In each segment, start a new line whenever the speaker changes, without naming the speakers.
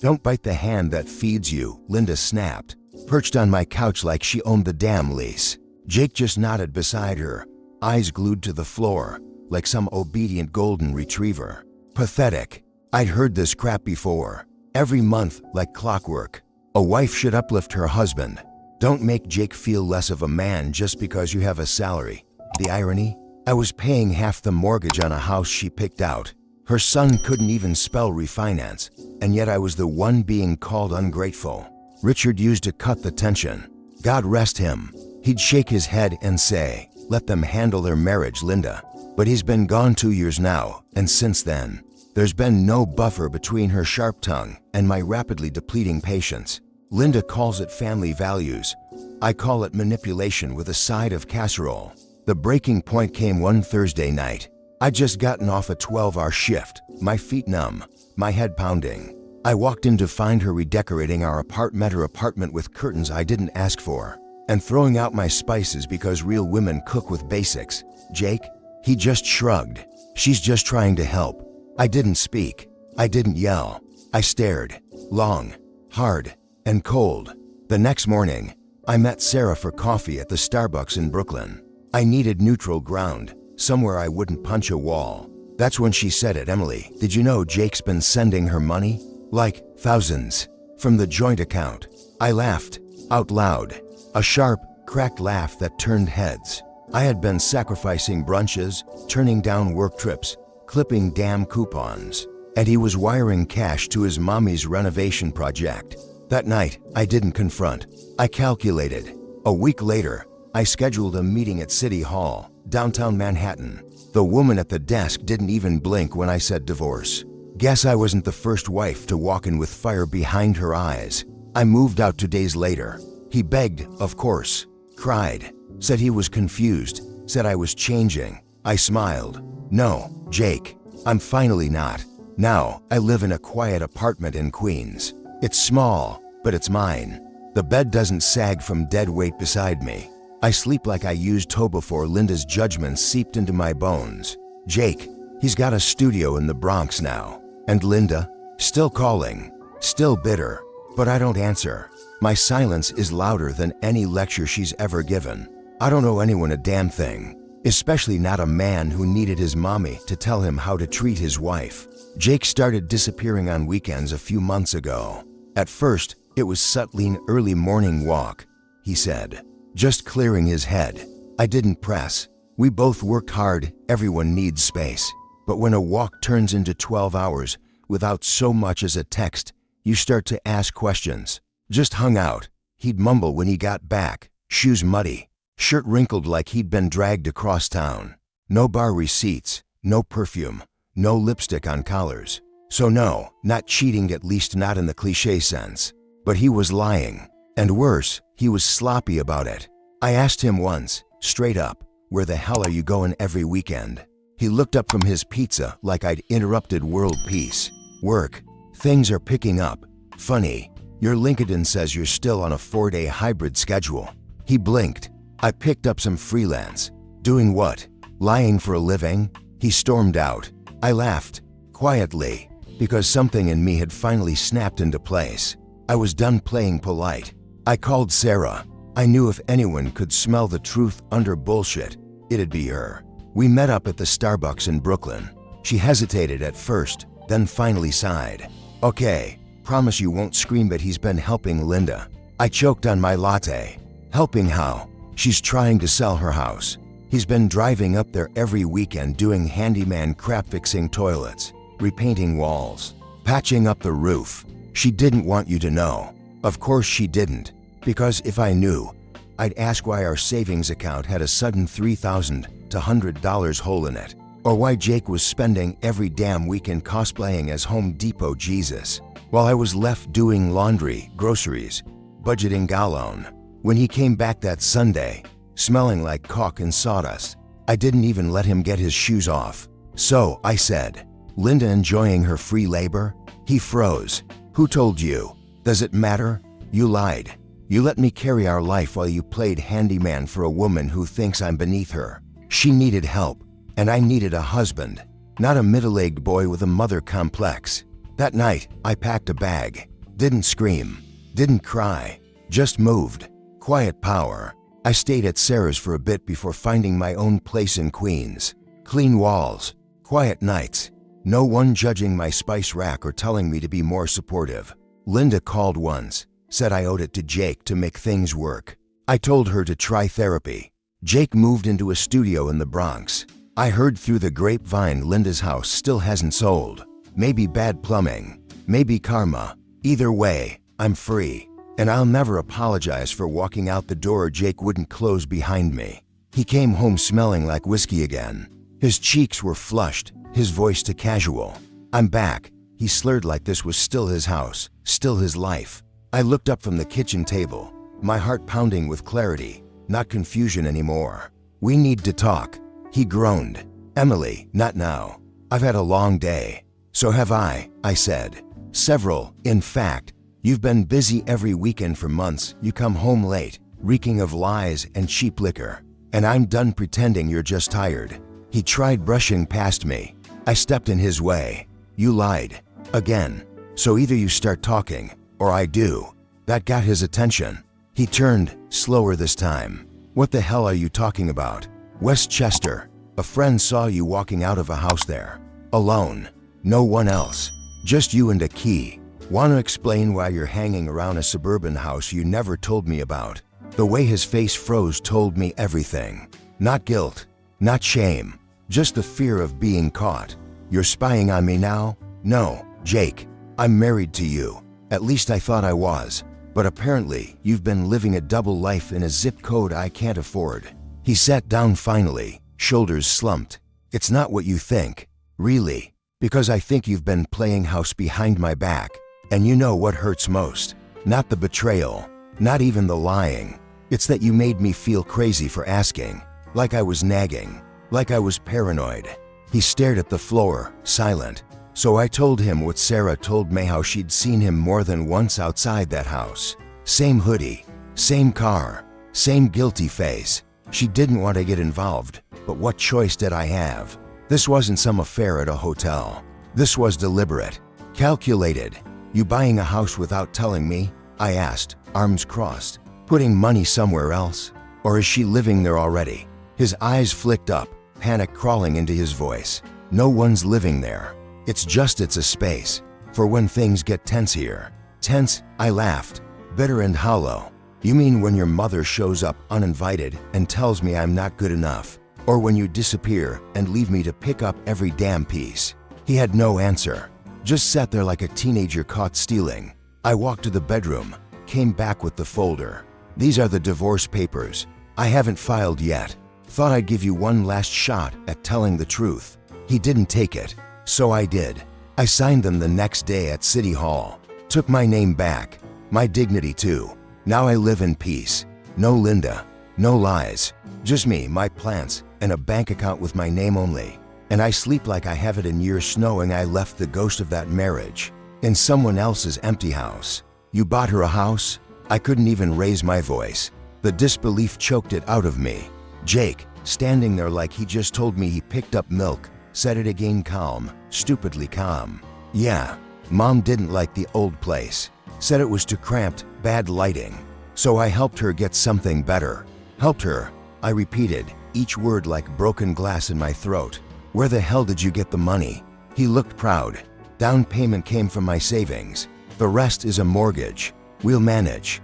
Don't bite the hand that feeds you, Linda snapped, perched on my couch like she owned the damn lease. Jake just nodded beside her, eyes glued to the floor, like some obedient golden retriever. Pathetic. I'd heard this crap before. Every month, like clockwork. A wife should uplift her husband. Don't make Jake feel less of a man just because you have a salary. The irony? I was paying half the mortgage on a house she picked out. Her son couldn't even spell refinance, and yet I was the one being called ungrateful. Richard used to cut the tension. God rest him. He'd shake his head and say, "Let them handle their marriage, Linda." But he's been gone 2 years now, and since then, there's been no buffer between her sharp tongue and my rapidly depleting patience. Linda calls it family values. I call it manipulation with a side of casserole. The breaking point came one Thursday night. I'd just gotten off a 12-hour shift, my feet numb, my head pounding. I walked in to find her redecorating our apartment with curtains I didn't ask for, and throwing out my spices because real women cook with basics. Jake? He just shrugged. She's just trying to help. I didn't speak. I didn't yell. I stared. Long, hard, and cold. The next morning, I met Sarah for coffee at the Starbucks in Brooklyn. I needed neutral ground, somewhere I wouldn't punch a wall. That's when she said it. "Emily, did you know Jake's been sending her money? Like, thousands. From the joint account." I laughed, out loud. A sharp, cracked laugh that turned heads. I had been sacrificing brunches, turning down work trips, clipping damn coupons, and he was wiring cash to his mommy's renovation project. That night, I didn't confront. I calculated. A week later, I scheduled a meeting at City Hall, downtown Manhattan. The woman at the desk didn't even blink when I said divorce. Guess I wasn't the first wife to walk in with fire behind her eyes. I moved out 2 days later. He begged, of course, cried, said he was confused, said I was changing. I smiled. No, Jake, I'm finally not. Now, I live in a quiet apartment in Queens. It's small, but it's mine. The bed doesn't sag from dead weight beside me. I sleep like I used toe before Linda's judgment seeped into my bones. Jake, he's got a studio in the Bronx now. And Linda, still calling, still bitter, but I don't answer. My silence is louder than any lecture she's ever given. I don't owe anyone a damn thing, especially not a man who needed his mommy to tell him how to treat his wife. Jake started disappearing on weekends a few months ago. At first, it was subtly an early morning walk, he said, just clearing his head. I didn't press. We both worked hard, everyone needs space. But when a walk turns into 12 hours without so much as a text, you start to ask questions. Just hung out, he'd mumble when he got back, shoes muddy, shirt wrinkled like he'd been dragged across town. No bar receipts, no perfume, no lipstick on collars. So no, not cheating, at least not in the cliché sense. But he was lying. And worse, he was sloppy about it. I asked him once, straight up, "Where the hell are you going every weekend?" He looked up from his pizza like I'd interrupted world peace. "Work. Things are picking up. Funny, your LinkedIn says you're still on a 4-day hybrid schedule." He blinked. "I picked up some freelance." "Doing what? Lying for a living?" He stormed out. I laughed, quietly, because something in me had finally snapped into place. I was done playing polite. I called Sarah. I knew if anyone could smell the truth under bullshit, it'd be her. We met up at the Starbucks in Brooklyn. She hesitated at first, then finally sighed. "Okay, promise you won't scream, but he's been helping Linda." I choked on my latte. "Helping how?" "She's trying to sell her house. He's been driving up there every weekend doing handyman crap, fixing toilets, repainting walls, patching up the roof. She didn't want you to know." Of course she didn't, because if I knew, I'd ask why our savings account had a sudden $3,000 to $100 hole in it, or why Jake was spending every damn weekend cosplaying as Home Depot Jesus, while I was left doing laundry, groceries, budgeting gallon. When he came back that Sunday, smelling like caulk and sawdust, I didn't even let him get his shoes off. "So," I said, "Linda enjoying her free labor?" He froze. "Who told you? Does it matter? You lied. You let me carry our life while you played handyman for a woman who thinks I'm beneath her. She needed help, and I needed a husband, not a middle-aged boy with a mother complex." That night, I packed a bag. Didn't scream. Didn't cry. Just moved. Quiet power. I stayed at Sarah's for a bit before finding my own place in Queens. Clean walls. Quiet nights. No one judging my spice rack or telling me to be more supportive. Linda called once. Said I owed it to Jake to make things work. I told her to try therapy. Jake moved into a studio in the Bronx. I heard through the grapevine Linda's house still hasn't sold. Maybe bad plumbing. Maybe karma. Either way, I'm free. And I'll never apologize for walking out the door Jake wouldn't close behind me. He came home smelling like whiskey again. His cheeks were flushed, his voice too casual. I'm back. He slurred like this was still his house, still his life. I looked up from the kitchen table, my heart pounding with clarity, not confusion anymore. We need to talk. He groaned. Emily, not now. I've had a long day. So have I said. Several, in fact. You've been busy every weekend for months. You come home late, reeking of lies and cheap liquor. And I'm done pretending you're just tired. He tried brushing past me. I stepped in his way. You lied. Again. So either you start talking, or I do. That got his attention. He turned, slower this time. What the hell are you talking about? Westchester. A friend saw you walking out of a house there. Alone. No one else. Just you and a key. Want to explain why you're hanging around a suburban house you never told me about? The way his face froze told me everything. Not guilt. Not shame. Just the fear of being caught. You're spying on me now? No, Jake. I'm married to you. At least I thought I was. But apparently, you've been living a double life in a zip code I can't afford. He sat down finally, shoulders slumped. It's not what you think. Really. Because I think you've been playing house behind my back. And you know what hurts most? Not the betrayal. Not even the lying. It's that you made me feel crazy for asking. Like I was nagging. Like I was paranoid. He stared at the floor, silent. So I told him what Sarah told me, how she'd seen him more than once outside that house. Same hoodie. Same car. Same guilty face. She didn't want to get involved, but what choice did I have? This wasn't some affair at a hotel. This was deliberate. Calculated. You buying a house without telling me? I asked, arms crossed. Putting money somewhere else? Or is she living there already? His eyes flicked up, panic crawling into his voice. No one's living there. It's a space. For when things get tense here. Tense? I laughed. Bitter and hollow. You mean when your mother shows up uninvited and tells me I'm not good enough? Or when you disappear and leave me to pick up every damn piece? He had no answer. Just sat there like a teenager caught stealing. I walked to the bedroom, came back with the folder. These are the divorce papers. I haven't filed yet. Thought I'd give you one last shot at telling the truth. He didn't take it. So I did. I signed them the next day at City Hall. Took my name back. My dignity too. Now I live in peace. No Linda. No lies. Just me, my plants, and a bank account with my name only. And I sleep like I haven't in years, knowing I left the ghost of that marriage in someone else's empty house. You bought her a house? I couldn't even raise my voice. The disbelief choked it out of me. Jake, standing there like he just told me he picked up milk, said it again, calm, stupidly calm. Yeah, Mom didn't like the old place. Said it was too cramped, bad lighting. So I helped her get something better. Helped her, I repeated, each word like broken glass in my throat. Where the hell did you get the money? He looked proud. Down payment came from my savings. The rest is a mortgage. We'll manage.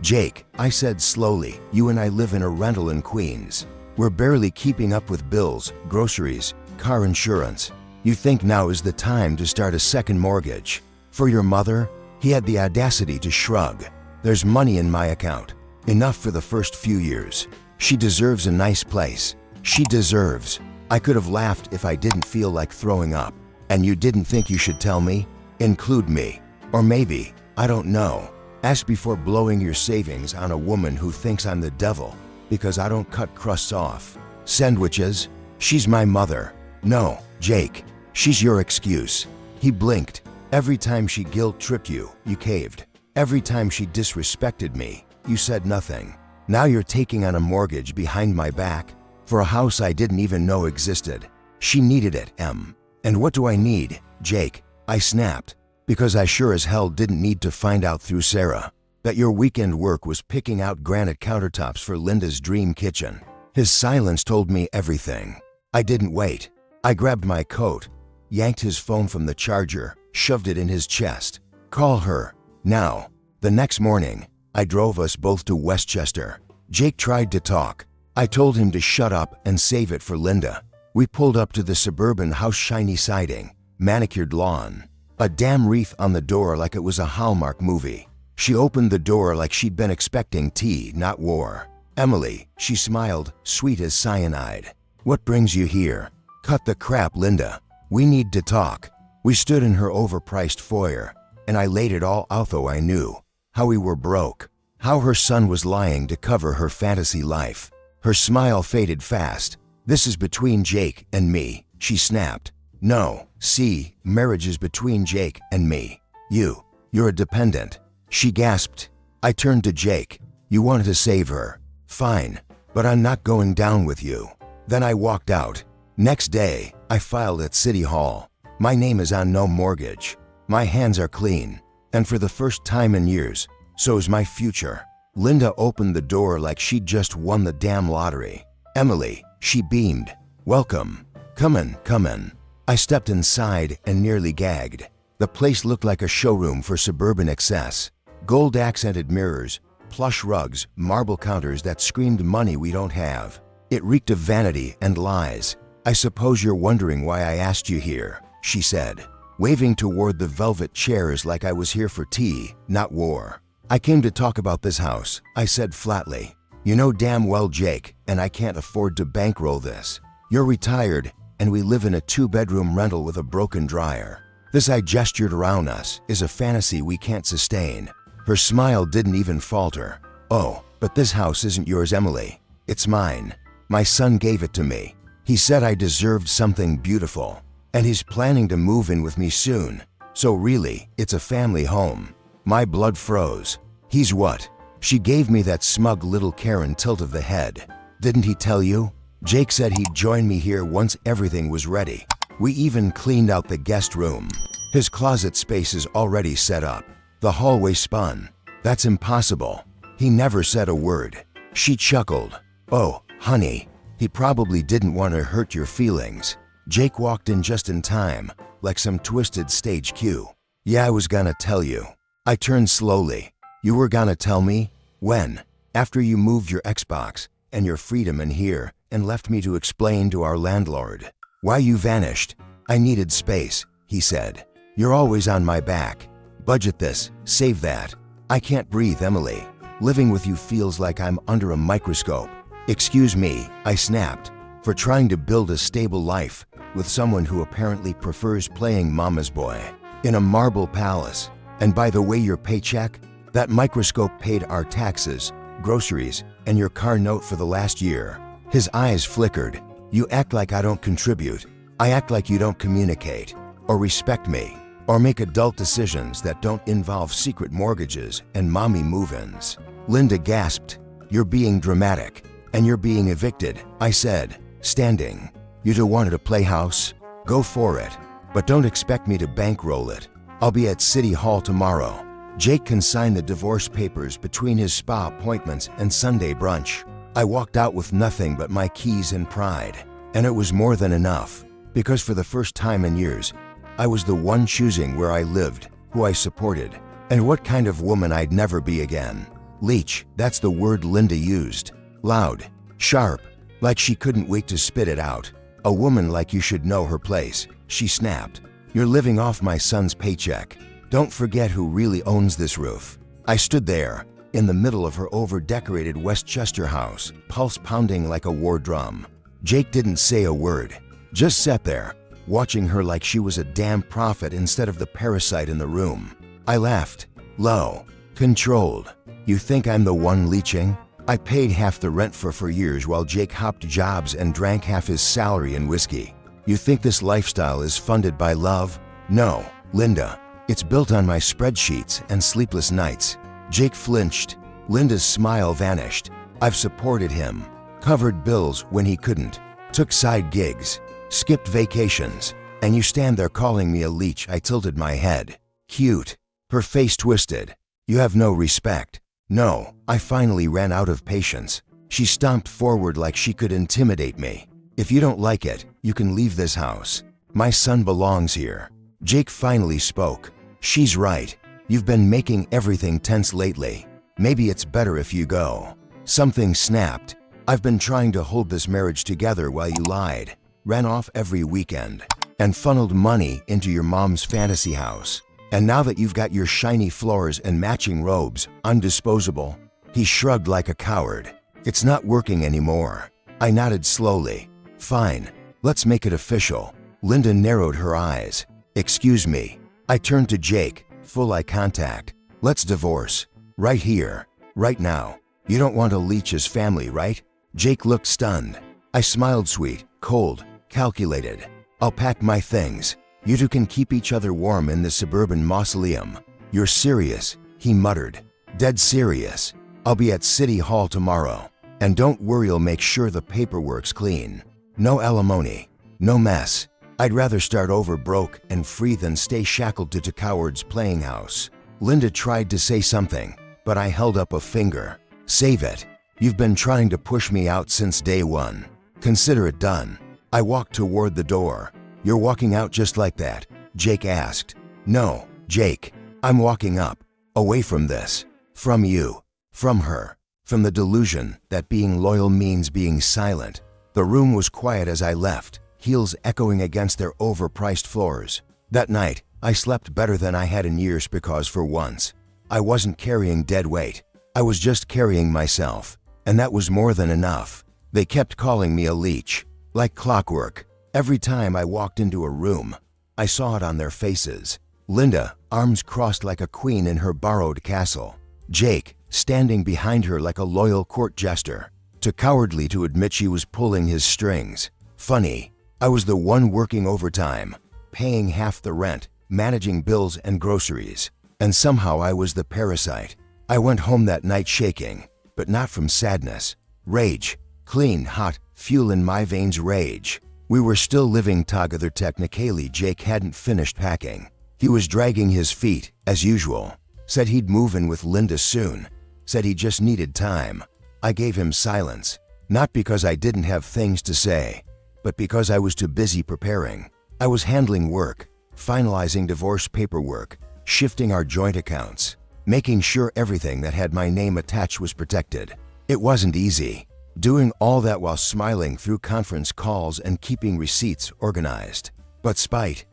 Jake, I said slowly, you and I live in a rental in Queens. We're barely keeping up with bills, groceries, car insurance. You think now is the time to start a second mortgage? For your mother? He had the audacity to shrug. There's money in my account. Enough for the first few years. She deserves a nice place. She deserves. I could have laughed if I didn't feel like throwing up. And you didn't think you should tell me? Include me. Or maybe, I don't know. Ask before blowing your savings on a woman who thinks I'm the devil because I don't cut crusts off. Sandwiches? She's my mother. No, Jake. She's your excuse. He blinked. Every time she guilt-tripped you, you caved. Every time she disrespected me, you said nothing. Now you're taking on a mortgage behind my back for a house I didn't even know existed. She needed it, And what do I need, Jake? I snapped, because I sure as hell didn't need to find out through Sarah that your weekend work was picking out granite countertops for Linda's dream kitchen. His silence told me everything. I didn't wait. I grabbed my coat, yanked his phone from the charger, shoved it in his chest. Call her, now. The next morning, I drove us both to Westchester. Jake tried to talk. I told him to shut up and save it for Linda. We pulled up to the suburban house, shiny siding, manicured lawn, a damn wreath on the door like it was a Hallmark movie. She opened the door like she'd been expecting tea, not war. Emily, she smiled, sweet as cyanide. What brings you here? Cut the crap, Linda. We need to talk. We stood in her overpriced foyer, and I laid it all out, though I knew how we were broke, how her son was lying to cover her fantasy life. Her smile faded fast. This is between Jake and me, she snapped. No, see, marriage is between Jake and me. You're a dependent. She gasped. I turned to Jake. You wanted to save her. Fine, but I'm not going down with you. Then I walked out. Next day, I filed at City Hall. My name is on no mortgage. My hands are clean. And for the first time in years, so's my future. Linda opened the door like she'd just won the damn lottery. Emily, she beamed. Welcome. Come in. I stepped inside and nearly gagged. The place looked like a showroom for suburban excess. Gold-accented mirrors, plush rugs, marble counters that screamed money we don't have. It reeked of vanity and lies. I suppose you're wondering why I asked you here, she said, waving toward the velvet chairs like I was here for tea, not war. I came to talk about this house, I said flatly. You know damn well, Jake, and I can't afford to bankroll this. You're retired, and we live in a 2-bedroom rental with a broken dryer. This, I gestured around us, is a fantasy we can't sustain. Her smile didn't even falter. Oh, but this house isn't yours, Emily. It's mine. My son gave it to me. He said I deserved something beautiful, and he's planning to move in with me soon. So really, it's a family home. My blood froze. He's what? She gave me that smug little Karen tilt of the head. Didn't he tell you? Jake said he'd join me here once everything was ready. We even cleaned out the guest room. His closet space is already set up. The hallway spun. That's impossible. He never said a word. She chuckled. Oh, honey, he probably didn't want to hurt your feelings. Jake walked in just in time, like some twisted stage cue. Yeah, I was gonna tell you. I turned slowly. You were gonna tell me? When? After you moved your Xbox and your freedom in here and left me to explain to our landlord why you vanished. I needed space, he said. You're always on my back. Budget this, save that. I can't breathe, Emily. Living with you feels like I'm under a microscope. Excuse me, I snapped, for trying to build a stable life with someone who apparently prefers playing mama's boy in a marble palace. And by the way, your paycheck, that microscope paid our taxes, groceries, and your car note for the last year. His eyes flickered. You act like I don't contribute. I act like you don't communicate, or respect me, or make adult decisions that don't involve secret mortgages and mommy move-ins. Linda gasped. You're being dramatic, and you're being evicted, I said, standing. You two wanted to play house? Go for it, but don't expect me to bankroll it. I'll be at City Hall tomorrow. Jake consigned the divorce papers between his spa appointments and Sunday brunch. I walked out with nothing but my keys and pride, and it was more than enough, because for the first time in years, I was the one choosing where I lived, who I supported, and what kind of woman I'd never be again. Leech, that's the word Linda used. Loud, sharp, like she couldn't wait to spit it out. A woman like you should know her place, she snapped. You're living off my son's paycheck. Don't forget who really owns this roof. I stood there, in the middle of her over-decorated Westchester house, pulse pounding like a war drum. Jake didn't say a word, just sat there, watching her like she was a damn prophet instead of the parasite in the room. I laughed, low, controlled. You think I'm the one leeching? I paid half the rent for years while Jake hopped jobs and drank half his salary in whiskey. You think this lifestyle is funded by love? No, Linda. It's built on my spreadsheets and sleepless nights. Jake flinched. Linda's smile vanished. I've supported him, covered bills when he couldn't, took side gigs, skipped vacations, And you stand there calling me a leech. I tilted my head. Cute. Her face twisted. You have no respect. No, I finally ran out of patience. She stomped forward like she could intimidate me. If you don't like it, you can leave this house. My son belongs here. Jake finally spoke. She's right. You've been making everything tense lately. Maybe it's better if you go. Something snapped. I've been trying to hold this marriage together while you lied, ran off every weekend, and funneled money into your mom's fantasy house. And now that you've got your shiny floors and matching robes, undisposable. He shrugged like a coward. It's not working anymore. I nodded slowly. Fine. Let's make it official. Linda narrowed her eyes. Excuse me. I turned to Jake, full eye contact. Let's divorce. Right here. Right now. You don't want to leech his family, right? Jake looked stunned. I smiled, sweet, cold, calculated. I'll pack my things. You two can keep each other warm in the suburban mausoleum. You're serious, he muttered. Dead serious. I'll be at City Hall tomorrow. And don't worry, I'll make sure the paperwork's clean. No alimony. No mess. I'd rather start over broke and free than stay shackled to coward's playing house. Linda tried to say something, but I held up a finger. Save it. You've been trying to push me out since day one. Consider it done. I walked toward the door. You're walking out just like that? Jake asked. No, Jake. I'm walking up. Away from this. From you. From her. From the delusion that being loyal means being silent. The room was quiet as I left, heels echoing against their overpriced floors. That night, I slept better than I had in years because for once, I wasn't carrying dead weight. I was just carrying myself. And that was more than enough. They kept calling me a leech. Like clockwork. Every time I walked into a room, I saw it on their faces. Linda, arms crossed like a queen in her borrowed castle. Jake, standing behind her like a loyal court jester. Too cowardly to admit she was pulling his strings. Funny, I was the one working overtime, paying half the rent, managing bills and groceries. And somehow I was the parasite. I went home that night shaking, but not from sadness. Rage. Clean, hot, fuel in my veins, rage. We were still living together technically. Jake hadn't finished packing. He was dragging his feet, as usual. Said he'd move in with Linda soon. Said he just needed time. I gave him silence. Not because I didn't have things to say, but because I was too busy preparing. I was handling work, finalizing divorce paperwork, shifting our joint accounts, making sure everything that had my name attached was protected. It wasn't easy. Doing all that while smiling through conference calls and keeping receipts organized. But spite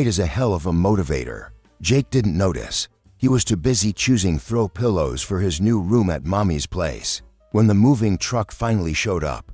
is a hell of a motivator. Jake didn't notice. He was too busy choosing throw pillows for his new room at Mommy's place. When the moving truck finally showed up,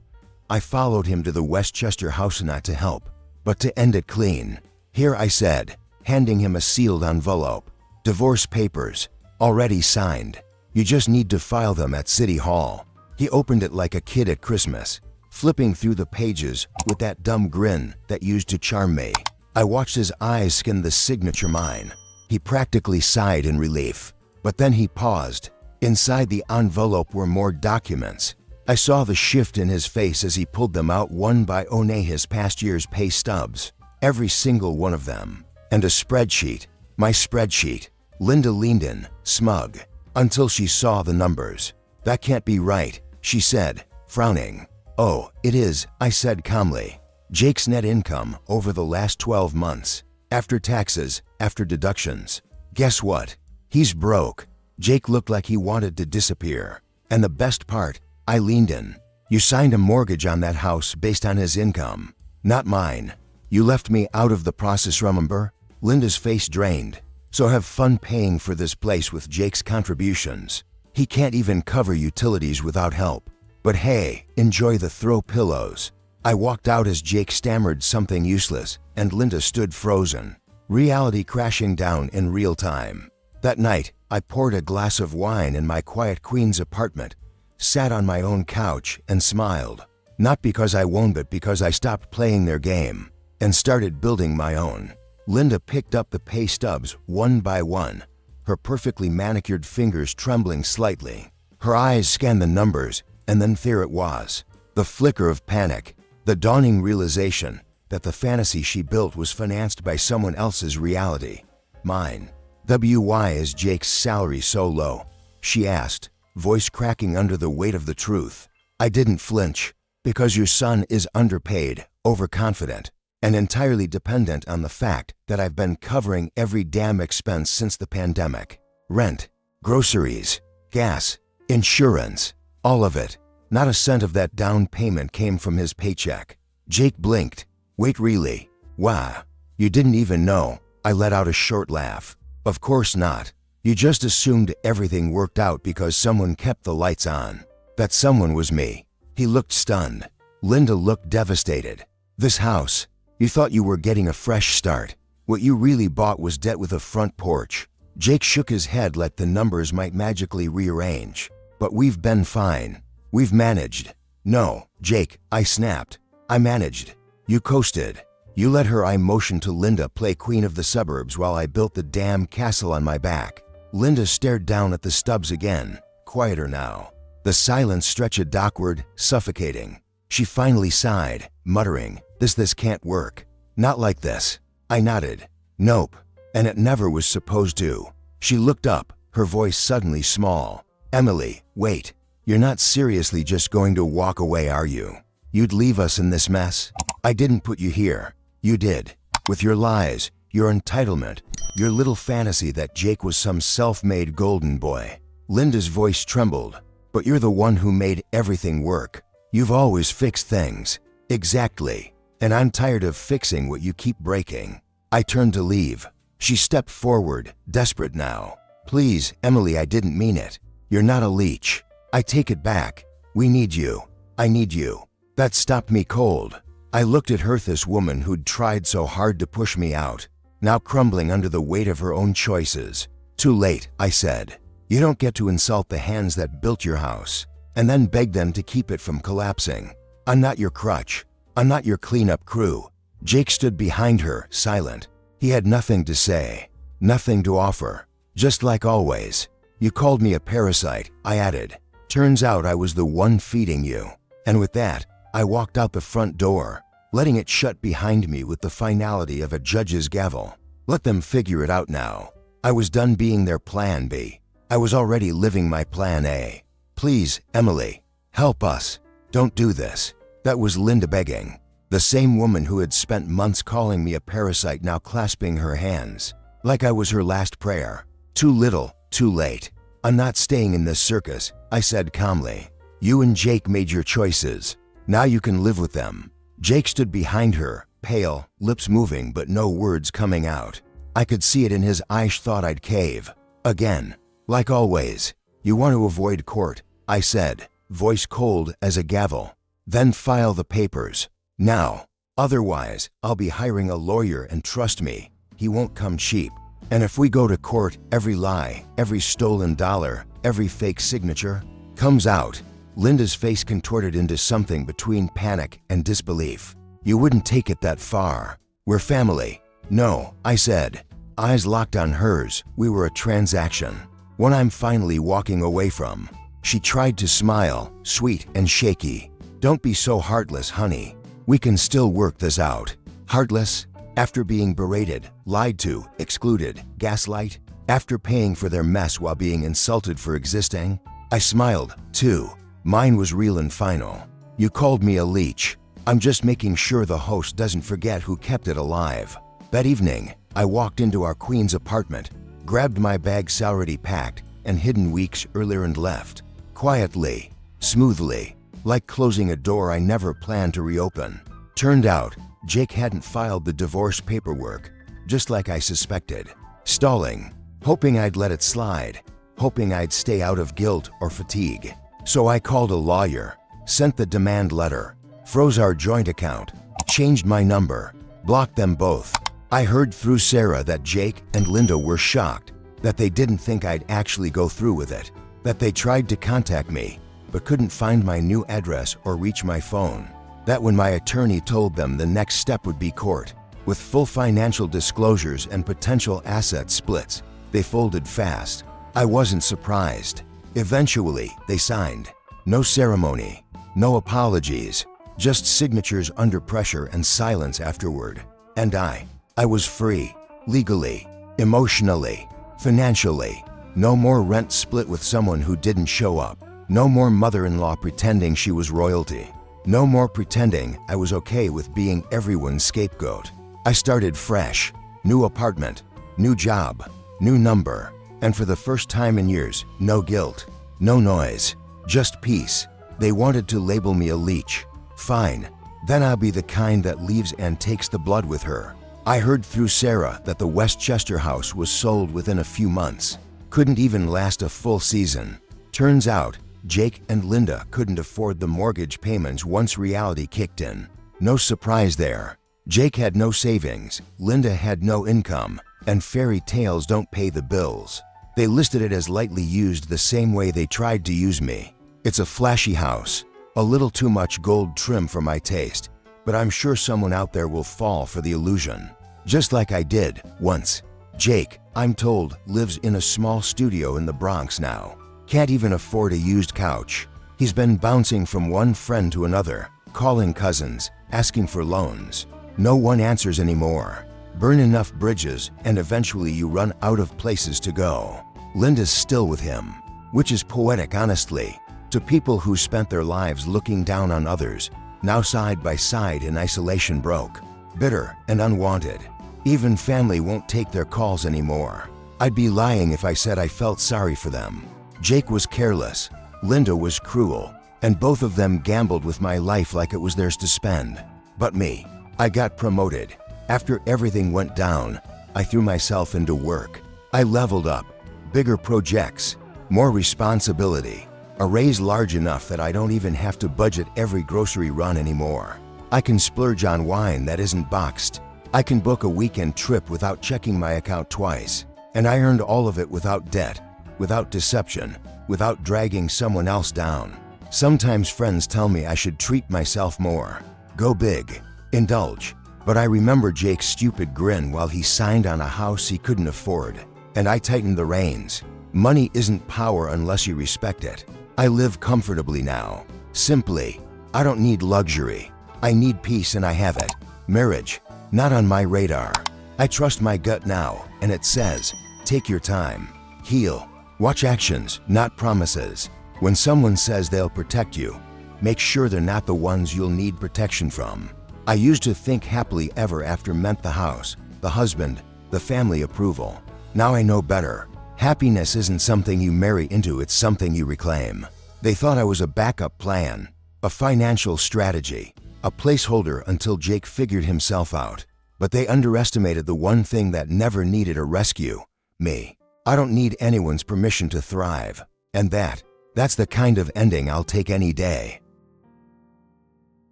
I followed him to the Westchester house not to help, but to end it clean. Here, I said, handing him a sealed envelope. Divorce papers, already signed. You just need to file them at City Hall. He opened it like a kid at Christmas, flipping through the pages with that dumb grin that used to charm me. I watched his eyes scan the signature mine. He practically sighed in relief, but then he paused. Inside the envelope were more documents. I saw the shift in his face as he pulled them out one by one, his past year's pay stubs, every single one of them, and a spreadsheet, my spreadsheet. Linda leaned in, smug, until she saw the numbers. That can't be right, she said, frowning. Oh, it is, I said calmly. Jake's net income over the last 12 months, after taxes, after deductions. Guess what? He's broke. Jake looked like he wanted to disappear. And the best part, I leaned in. You signed a mortgage on that house based on his income, not mine. You left me out of the process, remember? Linda's face drained. So have fun paying for this place with Jake's contributions. He can't even cover utilities without help. But hey, enjoy the throw pillows. I walked out as Jake stammered something useless, and Linda stood frozen. Reality crashing down in real time. That night, I poured a glass of wine in my quiet Queens apartment, sat on my own couch, and smiled. Not because I won, but because I stopped playing their game and started building my own. Linda picked up the pay stubs one by one, her perfectly manicured fingers trembling slightly. Her eyes scanned the numbers, and then there it was. The flicker of panic, the dawning realization that the fantasy she built was financed by someone else's reality. Mine. Why is Jake's salary so low? She asked, voice cracking under the weight of the truth. I didn't flinch. Because your son is underpaid, overconfident, and entirely dependent on the fact that I've been covering every damn expense since the pandemic. Rent, groceries, gas, insurance, all of it. Not a cent of that down payment came from his paycheck. Jake blinked. Wait, really? Wow. You didn't even know? I let out a short laugh. Of course not. You just assumed everything worked out because someone kept the lights on. That someone was me. He looked stunned. Linda looked devastated. This house, you thought you were getting a fresh start. What you really bought was debt with a front porch. Jake shook his head like the numbers might magically rearrange. But we've been fine. We've managed. No, Jake, I snapped. I managed. You coasted. You let her I motioned to Linda play queen of the suburbs while I built the damn castle on my back. Linda stared down at the stubs again, quieter now. The silence stretched awkward, suffocating. She finally sighed, muttering, This can't work. Not like this. I nodded. Nope. And it never was supposed to. She looked up, her voice suddenly small. Emily, wait. You're not seriously just going to walk away, are you? You'd leave us in this mess? I didn't put you here. You did. With your lies, your entitlement, your little fantasy that Jake was some self-made golden boy. Linda's voice trembled. But you're the one who made everything work. You've always fixed things. Exactly. And I'm tired of fixing what you keep breaking. I turned to leave. She stepped forward, desperate now. Please, Emily, I didn't mean it. You're not a leech. I take it back. We need you. I need you. That stopped me cold. I looked at her, this woman who'd tried so hard to push me out, now crumbling under the weight of her own choices. Too late, I said. You don't get to insult the hands that built your house and then beg them to keep it from collapsing. I'm not your crutch. I'm not your cleanup crew. Jake stood behind her, silent. He had nothing to say, nothing to offer. Just like always. You called me a parasite, I added. Turns out I was the one feeding you. And with that, I walked out the front door, letting it shut behind me with the finality of a judge's gavel. Let them figure it out now. I was done being their plan B. I was already living my plan A. Please, Emily, help us. Don't do this. That was Linda begging. The same woman who had spent months calling me a parasite now clasping her hands, like I was her last prayer. Too little, too late. I'm not staying in this circus, I said calmly. You and Jake made your choices. Now you can live with them. Jake stood behind her, pale, lips moving but no words coming out. I could see it in his eyes. Thought I'd cave. Again. Like always. You want to avoid court, I said, voice cold as a gavel. Then file the papers. Now. Otherwise, I'll be hiring a lawyer, and trust me, he won't come cheap. And if we go to court, every lie, every stolen dollar, every fake signature comes out. Linda's face contorted into something between panic and disbelief. You wouldn't take it that far. We're family. No, I said. Eyes locked on hers. We were a transaction. One I'm finally walking away from. She tried to smile, sweet and shaky. Don't be so heartless, honey. We can still work this out. Heartless? After being berated, lied to, excluded, gaslight? After paying for their mess while being insulted for existing? I smiled, too. Mine was real and final. You called me a leech. I'm just making sure the host doesn't forget who kept it alive. That evening, I walked into our queen's apartment, grabbed my bags already packed and hidden weeks earlier and left. Quietly, smoothly, like closing a door I never planned to reopen. Turned out, Jake hadn't filed the divorce paperwork, just like I suspected. Stalling, hoping I'd let it slide, hoping I'd stay out of guilt or fatigue. So I called a lawyer, sent the demand letter, froze our joint account, changed my number, blocked them both. I heard through Sarah that Jake and Linda were shocked, that they didn't think I'd actually go through with it, that they tried to contact me, but couldn't find my new address or reach my phone. That when my attorney told them the next step would be court, with full financial disclosures and potential asset splits, they folded fast. I wasn't surprised. Eventually, they signed. No ceremony, no apologies, Just signatures under pressure and silence afterward. And I was free. Legally, emotionally, financially. No more rent split with someone who didn't show up. No more mother-in-law pretending she was royalty. No more pretending I was okay with being everyone's scapegoat. I started fresh. New apartment, new job, new number. And for the first time in years, no guilt, no noise, just peace. They wanted to label me a leech. Fine. Then I'll be the kind that leaves and takes the blood with her. I heard through Sarah that the Westchester house was sold within a few months. Couldn't even last a full season. Turns out, Jake and Linda couldn't afford the mortgage payments once reality kicked in. No surprise there. Jake had no savings, Linda had no income, and fairy tales don't pay the bills. They listed it as lightly used the same way they tried to use me. It's a flashy house, a little too much gold trim for my taste, but I'm sure someone out there will fall for the illusion. Just like I did once. Jake, I'm told, lives in a small studio in the Bronx now. Can't even afford a used couch. He's been bouncing from one friend to another, calling cousins, asking for loans. No one answers anymore. Burn enough bridges and eventually you run out of places to go. Linda's still with him, which is poetic honestly, to people who spent their lives looking down on others, now side by side in isolation broke, bitter and unwanted. Even family won't take their calls anymore. I'd be lying if I said I felt sorry for them. Jake was careless, Linda was cruel, and both of them gambled with my life like it was theirs to spend. But me, I got promoted. After everything went down, I threw myself into work. I leveled up, bigger projects, more responsibility, a raise large enough that I don't even have to budget every grocery run anymore. I can splurge on wine that isn't boxed. I can book a weekend trip without checking my account twice. And I earned all of it without debt, without deception, without dragging someone else down. Sometimes friends tell me I should treat myself more, go big, indulge. But I remember Jake's stupid grin while he signed on a house he couldn't afford. And I tightened the reins. Money isn't power unless you respect it. I live comfortably now. Simply, I don't need luxury. I need peace and I have it. Marriage, not on my radar. I trust my gut now, and it says, take your time. Heal. Watch actions, not promises. When someone says they'll protect you, make sure they're not the ones you'll need protection from. I used to think happily ever after meant the house, the husband, the family approval. Now I know better. Happiness isn't something you marry into, it's something you reclaim. They thought I was a backup plan, a financial strategy, a placeholder until Jake figured himself out. But they underestimated the one thing that never needed a rescue, me. I don't need anyone's permission to thrive. And that's the kind of ending I'll take any day.